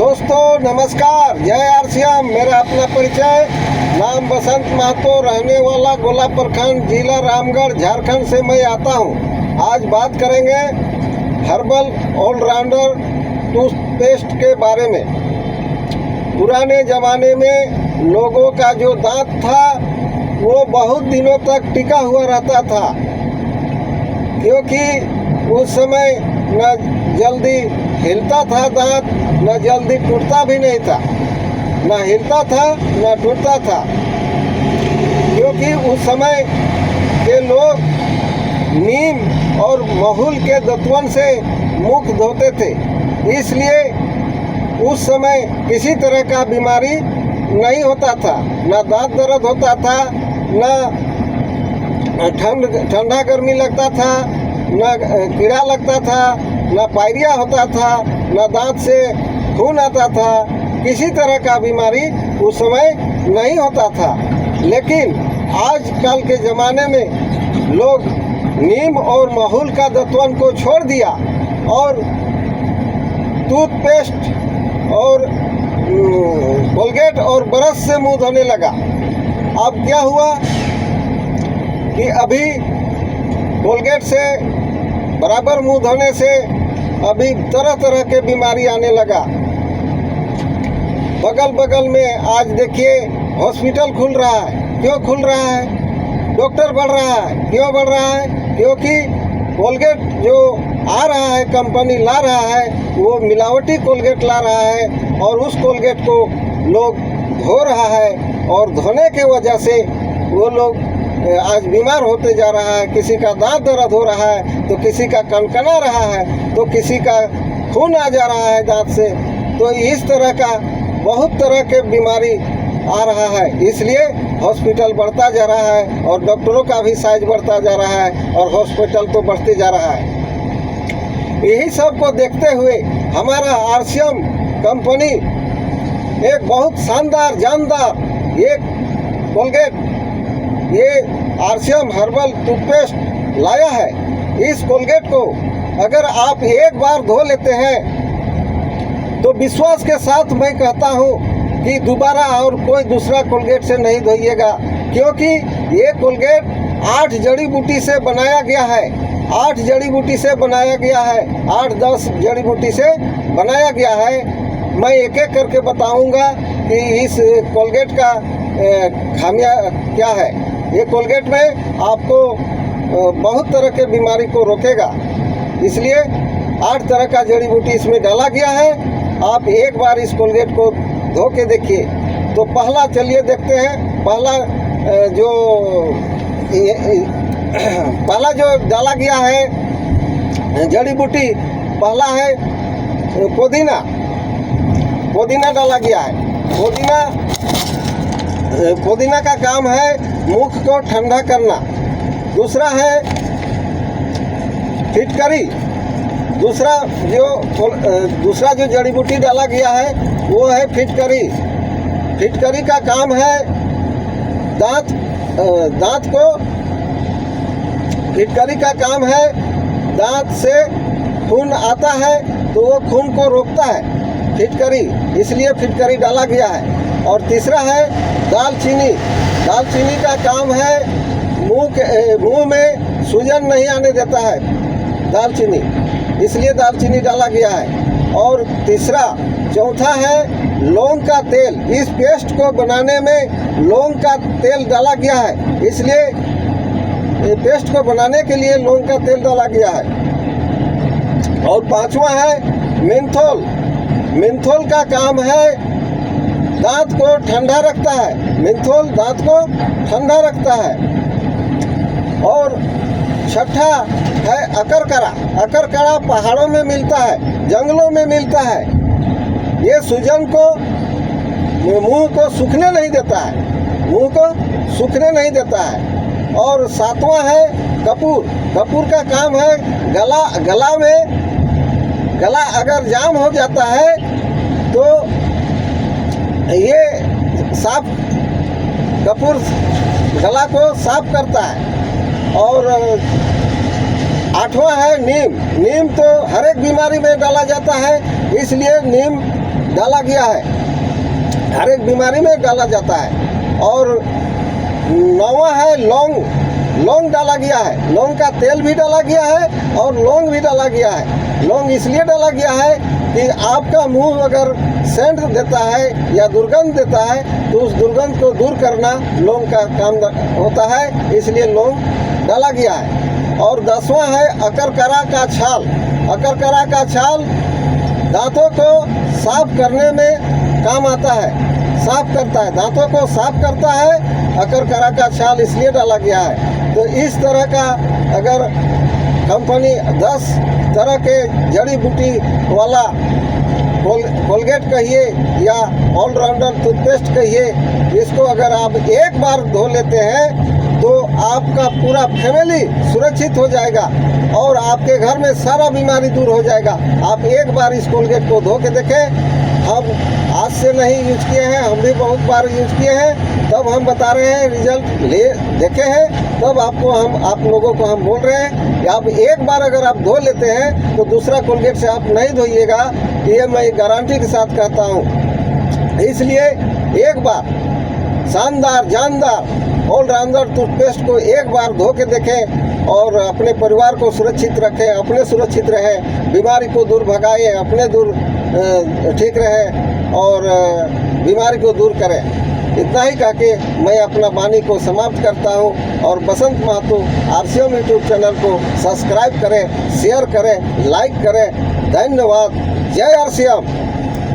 दोस्तों नमस्कार, जय आरसीएम। मेरा अपना परिचय, नाम बसंत महतो, रहने वाला गोला प्रखंड, जिला रामगढ़, झारखंड से मैं आता हूं। आज बात करेंगे हर्बल ऑलराउंडर टूथपेस्ट के बारे में। पुराने ज़माने में लोगों का जो दांत था वो बहुत दिनों तक टिका हुआ रहता था, क्योंकि उस समय न जल्दी हिलता था दांत, न जल्दी टूटता भी नहीं था। न हिलता था न टूटता था, क्योंकि उस समय के लोग नीम और महूल के दतवन से मुख धोते थे। इसलिए उस समय किसी तरह का बीमारी नहीं होता था, न दांत दर्द होता था, न ठंडा गर्मी लगता था, न कीड़ा लगता था, न पायरिया होता था, न दांत से खून आता था। किसी तरह का बीमारी उस समय नहीं होता था। लेकिन आजकल के ज़माने में लोग नीम और महूल का दतवन को छोड़ दिया और टूथपेस्ट और कोलगेट और ब्रश से मुंह धोने लगा। अब क्या हुआ कि अभी कोलगेट से बराबर मुंह धोने से अभी तरह तरह के बीमारी आने लगा। बगल बगल में आज देखिए हॉस्पिटल खुल रहा है। क्यों खुल रहा है? डॉक्टर बढ़ रहा है। क्यों बढ़ रहा है? क्योंकि कोलगेट जो आ रहा है, कंपनी ला रहा है, वो मिलावटी कोलगेट ला रहा है और उस कोलगेट को लोग धो रहा है और धोने के वजह से वो लोग आज बीमार होते जा रहा है। किसी का दांत दर्द हो रहा है, तो किसी का कनकना रहा है, तो किसी का खून आ जा रहा है दांत से। तो इस तरह का बहुत तरह के बीमारी आ रहा है। इसलिए हॉस्पिटल बढ़ता जा रहा है और डॉक्टरों का भी साइज बढ़ता जा रहा है और हॉस्पिटल तो बढ़ते जा रहा है। यही सब को देखते हुए हमारा आरसीएम कंपनी एक बहुत शानदार जानदार एक कोलगेट, ये आरसीएम हर्बल टूथपेस्ट लाया है। इस कोलगेट को अगर आप एक बार धो लेते हैं तो विश्वास के साथ मैं कहता हूँ कि दोबारा और कोई दूसरा कोलगेट से नहीं धोइएगा, क्योंकि ये कोलगेट 8 जड़ी बूटी से बनाया गया है। 8 जड़ी बूटी से बनाया गया है, 8-10 जड़ी बूटी से बनाया गया है। मैं एक एक करके बताऊंगा कि इस कोलगेट का खामियां क्या है। ये कोलगेट में आपको बहुत तरह के बीमारी को रोकेगा, इसलिए 8 तरह का जड़ी बूटी इसमें डाला गया है। आप एक बार इस कोलगेट को धो के देखिए। तो पहला चलिए देखते हैं। पहला जो डाला गया है जड़ी बूटी, पहला है पुदीना। पुदीना डाला गया है। पुदीना का काम है मुख को ठंडा करना। दूसरा है फिटकरी। दूसरा जो जड़ी बूटी डाला गया है वो है फिटकरी। फिटकरी का काम है दांत को, फिटकरी का काम है दांत से खून आता है तो वो खून को रोकता है फिटकरी, इसलिए फिटकरी डाला गया है। और तीसरा है दालचीनी। दालचीनी का काम है मुंह में सूजन नहीं आने देता है दालचीनी, इसलिए दालचीनी डाला गया है। और चौथा है लौंग का तेल। इस पेस्ट को बनाने में लौंग का तेल डाला गया है, इसलिए पेस्ट को बनाने के लिए लौंग का तेल डाला गया है। और 5वां है मेंथोल। मेंथोल का काम है दांत को ठंडा रखता है। मेंथोल दांत को ठंडा रखता है। और 6ठा है अकरकरा। अकरकरा पहाड़ों में मिलता है, जंगलों में मिलता है। ये सूजन को, मुंह को सूखने नहीं देता है, मुंह को सूखने नहीं देता है। और 7वां है कपूर। कपूर का काम है गला अगर जाम हो जाता है तो ये कपूर गला को साफ करता है। और 8वां है नीम। नीम तो हर एक बीमारी में डाला जाता है, इसलिए नीम डाला गया है, हर एक बीमारी में डाला जाता है। और 9वां है लौंग डाला गया है, लौंग का तेल भी डाला गया है और लौंग भी डाला गया है। लौंग इसलिए डाला गया है कि आपका मुंह अगर सेंट देता है या दुर्गंध देता है तो उस दुर्गंध को दूर करना लौंग का काम होता है, इसलिए लौंग डाला गया है। और 10वां है अकरकरा का छाल। अकरकरा का छाल दांतों को साफ करने में काम आता है, साफ करता है, दांतों को साफ करता है। अकरकरा का छाल इसलिए डाला गया है। तो इस तरह का अगर कंपनी 10 तरह के जड़ी बूटी वाला कोलगेट कहिए या ऑलराउंडर टूथपेस्ट कहिए, इसको अगर आप एक बार धो लेते हैं तो आपका पूरा फैमिली सुरक्षित हो जाएगा और आपके घर में सारा बीमारी दूर हो जाएगा। आप एक बार इस कोलगेट को धो के देखें। हम आज से नहीं यूज किए हैं, हम भी बहुत बार यूज किए हैं, तब हम बता रहे हैं, रिजल्ट ले देखे हैं, तब आप लोगों को हम बोल रहे हैं कि आप एक बार अगर आप धो लेते हैं तो दूसरा कोलगेट से आप नहीं धोइएगा, ये मैं गारंटी के साथ कहता हूँ। इसलिए एक बार शानदार जानदार ऑलराउंडर टूथपेस्ट को एक बार धो के देखें और अपने परिवार को सुरक्षित रखें, अपने सुरक्षित रहें, बीमारी को दूर भगाएं, अपने दूर ठीक रहें और बीमारी को दूर करें। इतना ही कह के मैं अपना वाणी को समाप्त करता हूँ। और बसंत महतो RCM यूट्यूब चैनल को सब्सक्राइब करें, शेयर करें, लाइक करें। धन्यवाद। जय RCM।